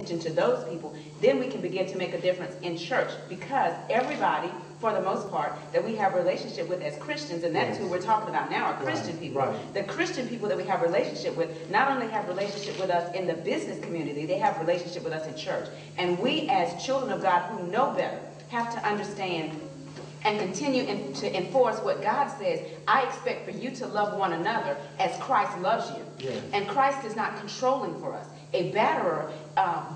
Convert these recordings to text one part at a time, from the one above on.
attention to those people, then we can begin to make a difference in church, because everybody, for the most part, that we have a relationship with as Christians, and that's who we're talking about now, are Christian people. Right. The Christian people that we have a relationship with not only have a relationship with us in the business community, they have a relationship with us in church. And we as children of God who know better have to understand and continue to enforce what God says. I expect for you to love one another as Christ loves you. Yes. And Christ is not controlling for us. A batterer,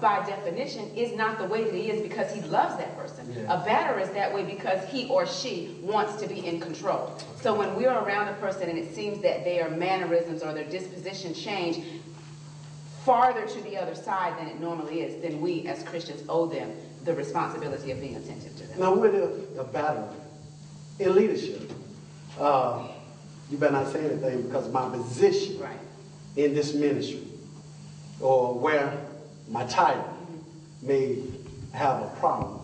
by definition, is not the way that he is because he loves that person. Yes. A batterer is that way because he or she wants to be in control. Okay. So when we're around a person and it seems that their mannerisms or their disposition change farther to the other side than it normally is, then we as Christians owe them the responsibility of being attentive to them. Now, with a batterer in leadership, you better not say anything because of my position in this ministry, or where my title may have a problem.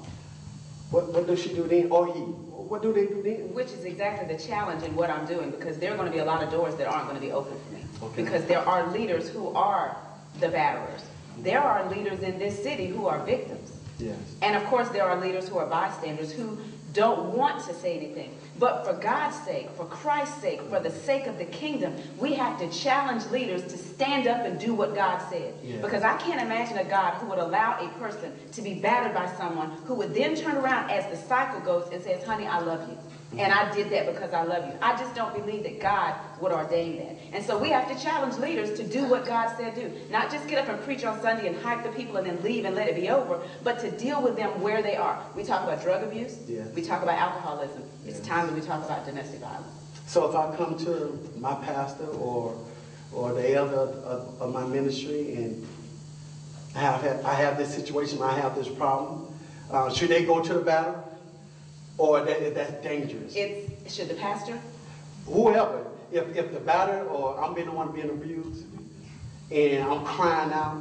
What does she do then, or he? What do they do then? Which is exactly the challenge in what I'm doing, because there are going to be a lot of doors that aren't going to be open for me. Okay. Because there are leaders who are the batterers. There are leaders in this city who are victims. Yes. And of course there are leaders who are bystanders who don't want to say anything. But for God's sake, for Christ's sake, for the sake of the kingdom, we have to challenge leaders to stand up and do what God said. Yeah. Because I can't imagine a God who would allow a person to be battered by someone who would then turn around as the cycle goes and says, honey, I love you. And I did that because I love you. I just don't believe that God would ordain that. And so we have to challenge leaders to do what God said do. Not just get up and preach on Sunday and hype the people and then leave and let it be over, but to deal with them where they are. We talk about drug abuse. Yes. We talk about alcoholism. Yes. It's time that we talk about domestic violence. So if I come to my pastor or the elder of my ministry and I have this situation, I have this problem, should they go to the battle? Or that's dangerous? Should the pastor? Whoever. If the batterer, or I'm being the one being abused, and I'm crying out,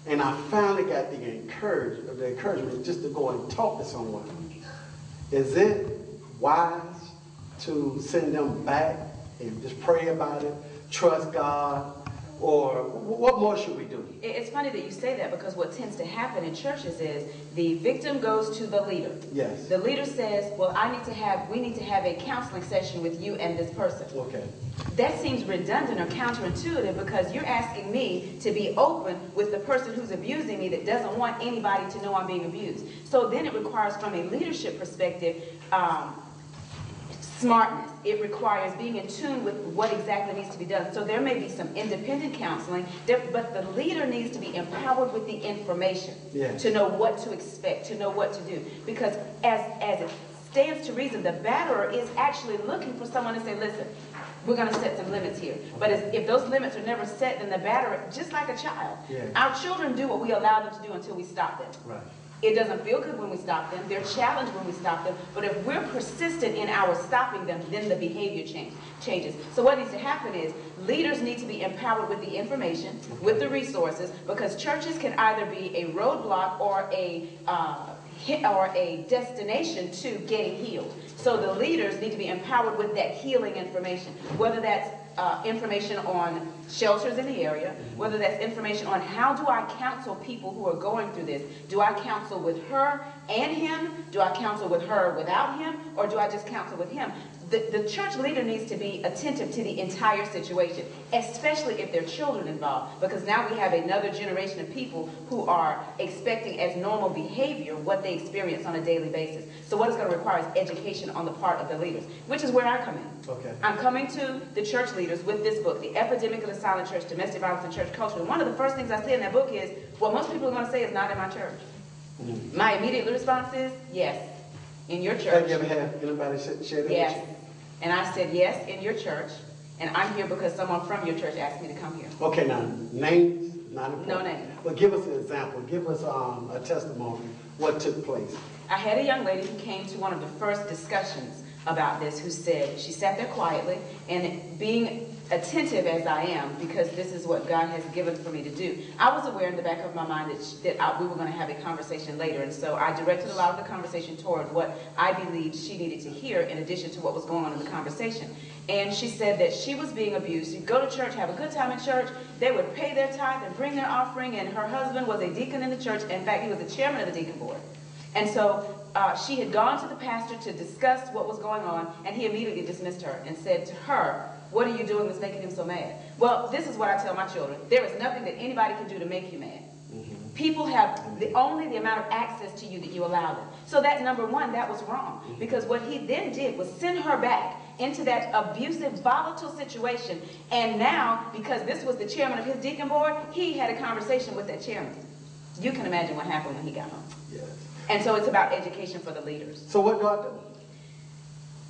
and I finally got the encouragement just to go and talk to someone, is it wise to send them back and just pray about it, trust God, or what more should we do? It's funny that you say that, because what tends to happen in churches is the victim goes to the leader. Yes. The leader says, well, we need to have a counseling session with you and this person. Okay. That seems redundant or counterintuitive, because you're asking me to be open with the person who's abusing me that doesn't want anybody to know I'm being abused. So then it requires, from a leadership perspective, smartness. It requires being in tune with what exactly needs to be done. So there may be some independent counseling, but the leader needs to be empowered with the information to know what to expect, to know what to do. Because as it stands to reason, the batterer is actually looking for someone to say, listen, we're going to set some limits here. But if those limits are never set, then the batterer, just like a child, our children do what we allow them to do until we stop them. Right. It doesn't feel good when we stop them. They're challenged when we stop them. But if we're persistent in our stopping them, then the behavior changes. So what needs to happen is leaders need to be empowered with the information, with the resources, because churches can either be a roadblock or a destination to getting healed. So the leaders need to be empowered with that healing information, whether that's information on shelters in the area, whether that's information on how do I counsel people who are going through this. Do I counsel with her and him? Do I counsel with her without him? Or do I just counsel with him? The church leader needs to be attentive to the entire situation, especially if there are children involved, because now we have another generation of people who are expecting as normal behavior what they experience on a daily basis. So what it's going to require is education on the part of the leaders, which is where I come in. Okay. I'm coming to the church leaders with this book, The Epidemic of the Silent Church, Domestic Violence in Church Culture. And one of the first things I say in that book is, what most people are going to say is not in my church. Mm-hmm. My immediate response is, yes, in your church. Have you ever had anybody share that yes. with you? And I said, yes, in your church, and I'm here because someone from your church asked me to come here. Okay, now, names, not important. No names. But give us an example. Give us a testimony. What took place? I had a young lady who came to one of the first discussions about this who said, she sat there quietly, and being attentive as I am, because this is what God has given for me to do, I was aware in the back of my mind that we were going to have a conversation later, and so I directed a lot of the conversation toward what I believed she needed to hear in addition to what was going on in the conversation. And she said that she was being abused. You'd go to church, have a good time in church, they would pay their tithe and bring their offering, and her husband was a deacon in the church. In fact, he was the chairman of the deacon board. And so she had gone to the pastor to discuss what was going on, and he immediately dismissed her and said to her, "What are you doing that's making him so mad?" Well, this is what I tell my children. There is nothing that anybody can do to make you mad. People have only the amount of access to you that you allow them. So that, number one, that was wrong. Because what he then did was send her back into that abusive, volatile situation. And now, because this was the chairman of his deacon board, he had a conversation with that chairman. You can imagine what happened when he got home. Yes. And so it's about education for the leaders. So what do I do?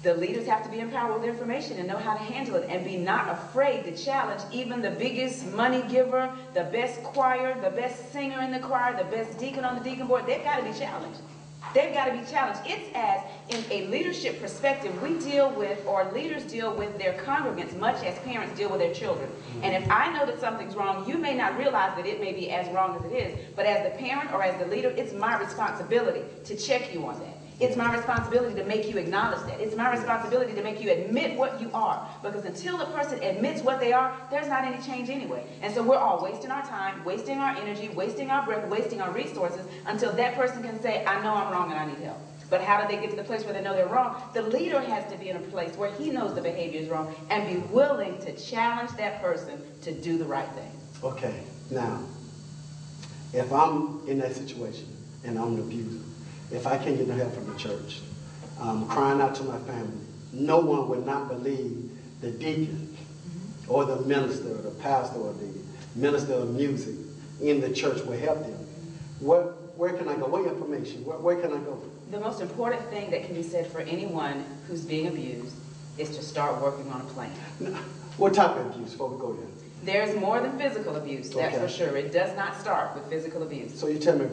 The leaders have to be empowered with information and know how to handle it, and be not afraid to challenge even the biggest money giver, the best choir, the best singer in the choir, the best deacon on the deacon board. They've got to be challenged. They've got to be challenged. It's as, in a leadership perspective, we deal with, or leaders deal with their congregants much as parents deal with their children. And if I know that something's wrong, you may not realize that it may be as wrong as it is, but as the parent or as the leader, it's my responsibility to check you on that. It's my responsibility to make you acknowledge that. It's my responsibility to make you admit what you are. Because until the person admits what they are, there's not any change anyway. And so we're all wasting our time, wasting our energy, wasting our breath, wasting our resources until that person can say, "I know I'm wrong and I need help." But how do they get to the place where they know they're wrong? The leader has to be in a place where he knows the behavior is wrong and be willing to challenge that person to do the right thing. Okay, now, if I'm in that situation and I'm an abuser, if I can't get no help from the church, I'm crying out to my family, no one would not believe the deacon or the minister or the pastor or the minister of music in the church will help them. Where can I go? What information? Where can I go? The most important thing that can be said for anyone who's being abused is to start working on a plan. What type of abuse before we go there? There's more than physical abuse, that's Okay. for sure. It does not start with physical abuse. So you tell me